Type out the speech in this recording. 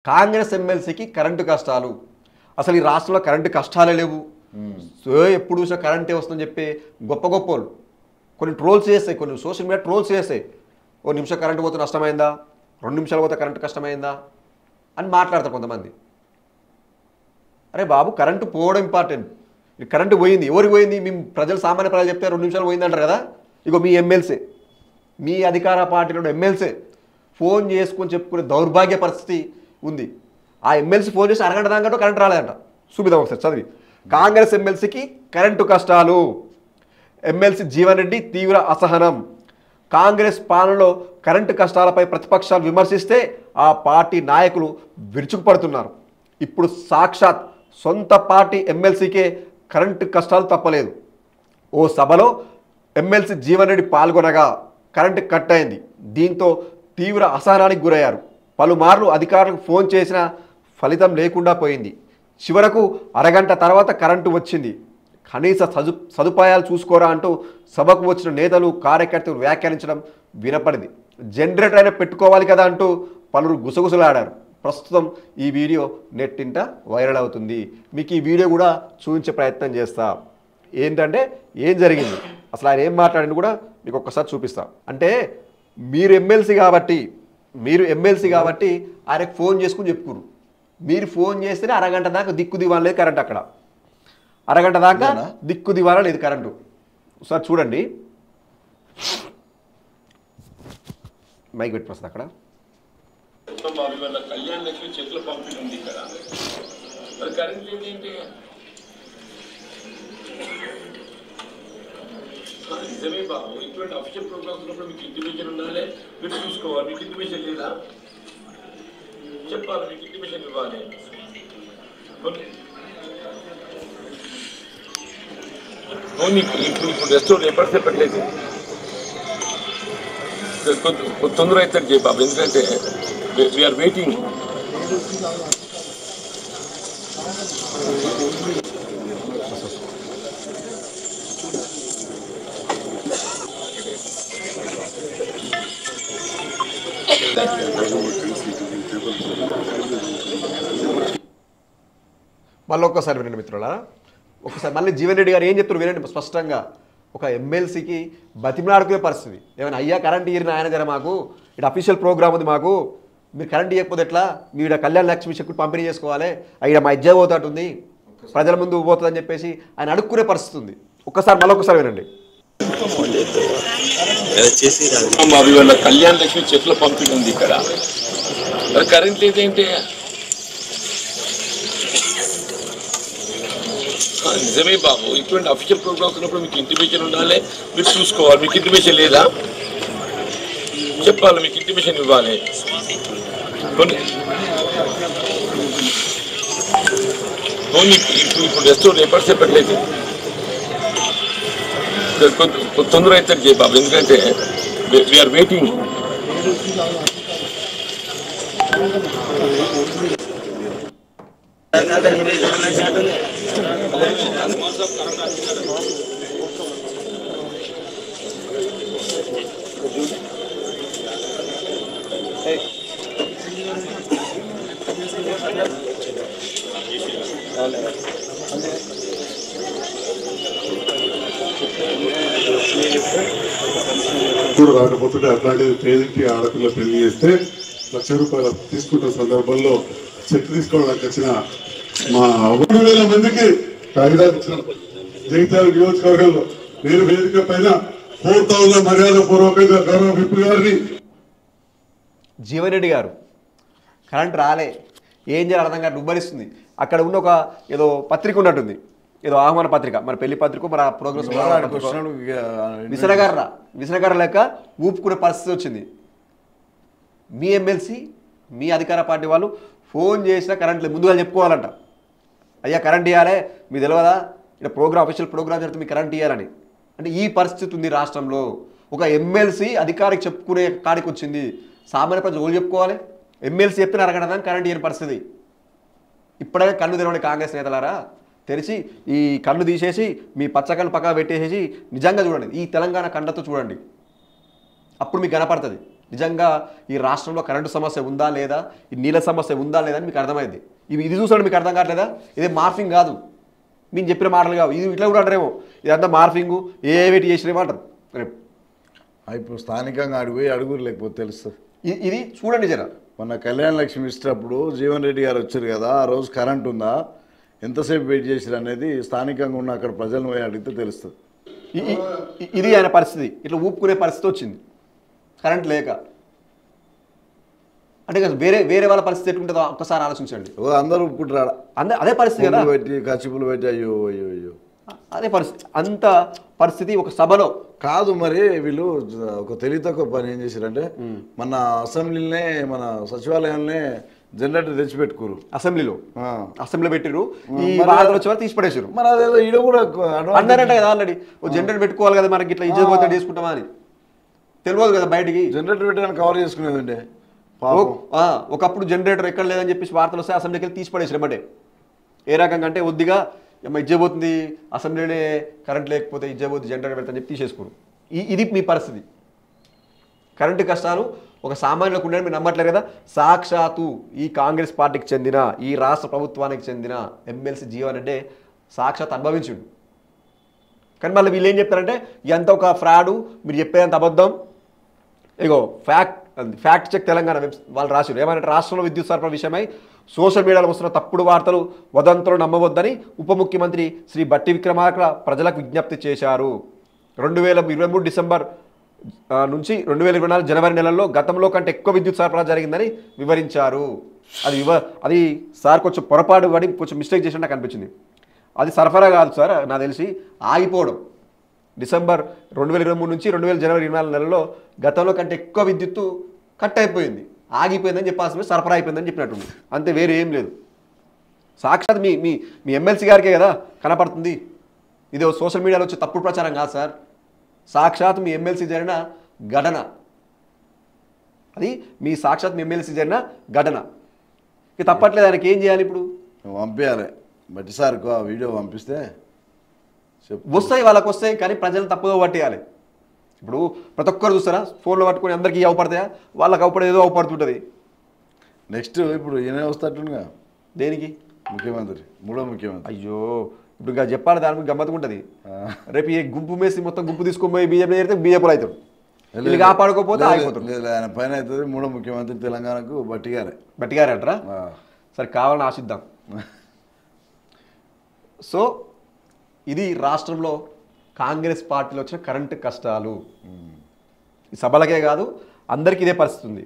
Congress ఎమ్మెల్సీకి current కష్టాలు. అసలు ఈ రాష్ట్రంలో కరెంటు కష్టాలే లేవు. సో ఎప్పుడు చూసినా కరెంటే వస్తుందని చెప్పి గొప్ప గొప్పోళ్ళు కొన్ని ట్రోల్స్ చేస్తాయి, కొన్ని సోషల్ మీడియా ట్రోల్స్ చేస్తాయి. ఓ నిమిషం కరెంటు పోతే నష్టమైందా, 2 నిమిషాలు పోతే కరెంటు కష్టమైందా అని మాట్లాడతారు కొంతమంది. అరే బాబు, కరెంటు పోవడం ఇంపార్టెంట్. కరెంటు పోయింది, ఎవరికి పోయింది? మేము ప్రజలు, సామాన్య ప్రజలు చెప్తే 2 నిమిషాలు పోయింది అంటారు కదా. ఇగో మీ ఎమ్మెల్సీ, మీ అధికార పార్టీలో ఎమ్మెల్సీ ఫోన్ చేసుకొని చెప్పుకునే దౌర్భాగ్య పరిస్థితి ఉంది. ఆ ఎమ్మెల్సీ ఫోన్ చేసి అరగంట దాకా కరెంట్ రాలేదంట. చూపిద్దాం ఒకసారి చదివి. కాంగ్రెస్ ఎమ్మెల్సీకి కరెంటు కష్టాలు, ఎమ్మెల్సీ జీవన్ రెడ్డి తీవ్ర అసహనం. కాంగ్రెస్ పాలనలో కరెంటు కష్టాలపై ప్రతిపక్షాలు విమర్శిస్తే ఆ పార్టీ నాయకులు విరుచుకుపడుతున్నారు. ఇప్పుడు సాక్షాత్ సొంత పార్టీ ఎమ్మెల్సీకే కరెంటు కష్టాలు తప్పలేదు. ఓ సభలో ఎమ్మెల్సీ జీవన్ రెడ్డి పాల్గొనగా కరెంటు కట్ అయింది. దీంతో తీవ్ర అసహనానికి గురయ్యారు. పలుమార్లు అధికారులకు ఫోన్ చేసినా ఫలితం లేకుండా పోయింది. చివరకు అరగంట తర్వాత కరెంటు వచ్చింది. కనీస సదుపాయాలు చూసుకోరా అంటూ సభకు వచ్చిన నేతలు, కార్యకర్తలు వ్యాఖ్యానించడం వినపడింది. జనరేటర్ అయినా పెట్టుకోవాలి కదా అంటూ పలువురు గుసగుసలాడారు. ప్రస్తుతం ఈ వీడియో నెట్టింట వైరల్ అవుతుంది. మీకు ఈ వీడియో కూడా చూపించే ప్రయత్నం చేస్తా. ఏంటంటే ఏం జరిగింది, అసలు ఆయన ఏం మాట్లాడింది కూడా మీకు ఒక్కసారి చూపిస్తా. అంటే మీరు ఎమ్మెల్సీ కాబట్టి ఆయనకు ఫోన్ చేసుకుని చెప్పుకురు. మీరు ఫోన్ చేస్తేనే అరగంట దాకా దిక్కు దివాన లేదు కరెంట్. అక్కడ అరగంట దాకా దిక్కు దివాన లేదు కరెంటు. ఒకసారి చూడండి, మైక్ పెట్టి వస్తుంది అక్కడ. కళ్యాణ లక్ష్మి చెట్ల పంపిణీ ఉంది ఇక్కడ. మరి కరెంట్ ఏంటి? నిజమే బాబు, ఇటువంటి అఫీషియల్ ప్రోగ్రామ్స్ ఉన్నప్పుడు మీకు ఇంటిమేషన్ ఉండాలి, మీరు చూసుకోవాలి. మీకు ఇంటిమేషన్ లేదా చెప్పాలి, మీకు ఇంటిమేషన్ ఇవ్వాలి. ఇప్పుడు రెస్టారెంట్ ఎప్పటి చెప్పట్లేదు, తొందర అయితే చేయ బాబు, ఎందుకంటే వీఆర్ వెయిటింగ్. మళ్ళీ ఒక్కసారి వినండి మిత్రులారా, ఒకసారి మళ్ళీ జీవన్ రెడ్డి గారు ఏం చెప్తారు వినండి స్పష్టంగా. ఒక ఎమ్మెల్సీకి బతిమలాడుకునే పరిస్థితి. ఏమైనా అయ్యా కరెంట్ ఇయ్యని ఆయన జర, మాకు ఇక్కడ అఫీషియల్ ప్రోగ్రామ్ ఉంది, మాకు మీరు కరెంట్ ఇవ్వకపోతే ఎట్లా, మీరు కళ్యాణ లక్ష్మి చెక్కులు పంపిణీ చేసుకోవాలి, ఇక్కడ మా ఇజ్జ పోతాటుంది, ప్రజల ముందు పోతుందని చెప్పేసి ఆయన అడుక్కునే పరిస్థితి ఉంది. ఒక్కసారి మళ్ళొకసారి వినండి. కళ్యాణ లక్ష్మి చెట్ల పంపిణీ ఉంది ఇక్కడ. మరి కరెంట్ లేదేంటి? నిజమే బాబు, ఇటువంటి అఫీషియల్ ప్రోగ్రామ్స్ ఉన్నప్పుడు మీకు ఇంటిమేషన్ ఉండాలి, మీరు చూసుకోవాలి. మీకు ఇంటిమేషన్ లేదా చెప్పాలి, మీకు ఇంటిమేషన్ ఇవ్వాలి. ఇప్పుడు రెస్టారెంట్ ఎప్పటి చెప్పట్లేదు, తొందర అయితే చేయ బాబు, ఎందుకంటే వీఆర్ వెయిటింగ్. రాకపోతుంటే అట్లాంటిది పేదింటి ఆడపిల్ల పెళ్లి చేస్తే ₹1,00,000 తీసుకుంటున్న సందర్భంలో చెక్ తీసుకోవడానికి వచ్చిన మా 3,000 మందికి కాగితాలు ఇచ్చిన జగిత్యాల నియోజకవర్గంలో నేను వేదిక పైన 4,000 మర్యాద పూర్వకంగా గౌరవ విప్ గారిని. జీవన్ రెడ్డి గారు కరెంట్ రాలే, ఏం చేయాలి అర్థం కాదు, ఉబ్బరిస్తుంది. అక్కడ ఉన్న ఒక ఏదో పత్రిక ఉన్నట్టుంది, ఏదో ఆహ్వాన పత్రిక, మరి పెళ్లి పత్రిక, మరి ఆ ప్రోగ్రెస్ విసనగర్ర లెక్క ఊపుకునే పరిస్థితి వచ్చింది. మీ ఎమ్మెల్సీ, మీ అధికార పార్టీ వాళ్ళు ఫోన్ చేసినా కరెంట్ లేదు, ముందుగా చెప్పుకోవాలంట. అయ్యా కరెంట్ ఇవ్వాలి, మీకు తెలియదా ఇక్కడ ప్రోగ్రామ్, అఫీషియల్ ప్రోగ్రామ్ జరిగితే మీకు కరెంట్ ఇవ్వాలని. అంటే ఈ పరిస్థితి ఉంది రాష్ట్రంలో. ఒక ఎమ్మెల్సీ అధికారికి చెప్పుకునే కాడికి వచ్చింది. సామాన్య ప్రజలు ఓళ్ళు చెప్పుకోవాలి, ఎమ్మెల్సీ చెప్తే అరగంట దాకా కరెంట్ ఇవ్వని పరిస్థితి. ఇప్పుడైనా కన్ను తెరవండి కాంగ్రెస్ నేతలారా, తెరిచి ఈ కన్ను తీసేసి మీ పచ్చకన్ను పక్కన పెట్టేసేసి నిజంగా చూడండి, ఈ తెలంగాణ కండతో చూడండి, అప్పుడు మీకు కనపడుతుంది నిజంగా ఈ రాష్ట్రంలో కరెంటు సమస్య ఉందా లేదా, ఈ నీళ్ళ సమస్య ఉందా లేదా అని మీకు అర్థమైంది. ఇది చూసాడు మీకు అర్థం కావట్లేదా? ఇది మార్ఫింగ్ కాదు, మీరు చెప్పిన మాటలు కావు. ఇది ఇట్లా కూడా అంటారేమో, ఇదంతా మార్ఫింగు ఏవేటి చేసినేమో అంటారు రేపు. ఇప్పుడు స్థానికంగా అడిగి అడుగురు లేకపోతే తెలుస్తుంది. ఇది చూడండి జర. మొన్న కళ్యాణ లక్ష్మి ఇచ్చినప్పుడు జీవన్ రెడ్డి గారు వచ్చారు కదా, ఆ రోజు కరెంట్ ఉందా, ఎంతసేపు వెయిట్ చేసారు అనేది స్థానికంగా ఉన్న అక్కడ ప్రజలను పోయి అడిగితే తెలుస్తుంది. ఇది ఆయన పరిస్థితి, ఇట్లా ఊపుకునే పరిస్థితి వచ్చింది కరెంట్ లేక. అంటే వేరే వాళ్ళ పరిస్థితి ఎట్లుంటుందో ఒక్కసారి ఆలోచించండి. అందరూ ఇప్పుడు రాడా అదే పరిస్థితి కదా, పెట్టి కచ్చిపులు పెట్టి అయ్యో అయ్యో అయ్యో అదే పరిస్థితి. అంత పరిస్థితి ఒక సభలో కాదు. మరి వీళ్ళు ఒక తెలివి తక్కువ పని ఏం చేశారంటే, మన అసెంబ్లీనే మన సచివాలయంలోనే జనరేటర్ తెచ్చిపెట్టుకోరు. అసెంబ్లీలో పెట్టిరు, ఈ వార్తలు వచ్చే వాళ్ళు తీసి పడేసారు. మరి అదేదో ఈడ కూడా అన్నారంట కదా ఆల్రెడీ, ఓ జనరేటర్ పెట్టుకోవాలి కదా మనకి, ఇట్లా ఇజ్జత్ పోతే చేసుకుంటామా అని తెలియదు కదా బయటికి. జనరేటర్ పెట్టడానికి కవర్ చేసుకునేదండి. ఒకప్పుడు జనరేటర్ ఎక్కడ లేదని చెప్పేసి వార్తలు వస్తే అసెంబ్లీకి వెళ్ళి తీసి పడేసారు అన్నమాట. ఏ రకంగా అంటే వద్దిగా ఇజ్జపోతుంది, అసెంబ్లీలోనే కరెంట్ లేకపోతే ఇజ్జపోతుంది, జనరేటర్ పెడతాని చెప్పి తీసేసుకోరు. ఇది మీ పరిస్థితి. కరెంటు కష్టాలు ఒక సామాన్యులకు ఉండని మీరు నమ్మట్లేదు కదా. సాక్షాత్తు ఈ కాంగ్రెస్ పార్టీకి చెందిన, ఈ రాష్ట్ర ప్రభుత్వానికి చెందిన ఎమ్మెల్సీ జీవన్ రెడ్డి సాక్షాత్ అనుభవించుడు. కానీ మళ్ళీ వీళ్ళు ఏం చెప్తారంటే ఎంత ఒక ఫ్రాడు, మీరు చెప్పేంత అబద్ధం. ఇగో ఫ్యాక్ట్ చెక్ తెలంగాణ వాళ్ళు రాశారు ఏమంటే, రాష్ట్రంలో విద్యుత్ సరఫరా విషయమై సోషల్ మీడియాలో వస్తున్న తప్పుడు వార్తలు, వదంతులు నమ్మవద్దని ఉప ముఖ్యమంత్రి శ్రీ బట్టి విక్రమార్క ప్రజలకు విజ్ఞప్తి చేశారు. 2023 డిసెంబర్ నుంచి 2024 జనవరి నెలల్లో గతంలో కంటే ఎక్కువ విద్యుత్ సరఫరా జరిగిందని వివరించారు. అది సార్ కొంచెం పొరపాటు పడి కొంచెం మిస్టేక్ చేసినట్టు నాకు అనిపించింది. అది సరఫరా కాదు సార్, నాకు తెలిసి ఆగిపోవడం. డిసెంబర్ 2023 నుంచి జనవరి 2024 నెలలో గతంలో కంటే ఎక్కువ విద్యుత్తు కట్ అయిపోయింది, ఆగిపోయిందని చెప్పాల్సింది సరఫరా అయిపోయిందని చెప్పినట్టుంది. అంతే, వేరే ఏం లేదు. సాక్షాత్ మీ మీ మీ ఎమ్మెల్సీ గారికే కదా కనపడుతుంది. ఇది సోషల్ మీడియాలో వచ్చే తప్పుడు ప్రచారం కాదు సార్, సాక్షాత్ మీ ఎమ్మెల్సీ జరిగిన ఘటన. అది మీ సాక్షాత్ మీ ఎమ్మెల్సీ జరిగిన ఘటన. ఇక తప్పట్లేదు, ఆయనకి ఏం చేయాలి ఇప్పుడు? పంపించాలి బట్టి సార్ వీడియో పంపిస్తే వస్తాయి, వాళ్ళకి వస్తాయి, కానీ ప్రజలను తప్పుగా పట్టేయాలి. ఇప్పుడు ప్రతి ఒక్కరు చూస్తారా ఫోన్లో పట్టుకొని అందరికీ అవపడతాయా? వాళ్ళకి అవపడేది ఏదో అవపడుతుంటుంది. నెక్స్ట్ ఇప్పుడు ఈయన వస్తాడుగా దేనికి, ముఖ్యమంత్రి, మూడో ముఖ్యమంత్రి. అయ్యో ఇప్పుడు ఇంకా చెప్పాలి, దాని మీద గమ్మత్తుకుంటుంది. రేపు ఈ గుంపు మేసి మొత్తం గుంపు తీసుకొని పోయి బీజేపీ చేరితే బీజేపీలు అవుతారు, వీళ్ళు కాపాడుకోకపోతే ఆగిపోతారు. ఆయన పైన అవుతుంది మూడో ముఖ్యమంత్రి తెలంగాణకు బట్టిగారే అంటారా? సరే కావాలని ఆశిద్దాం. సో ఇది రాష్ట్రంలో కాంగ్రెస్ పార్టీలో వచ్చిన కరెంటు కష్టాలు. ఈ సభలకే కాదు, అందరికీ ఇదే పరిస్థితి ఉంది.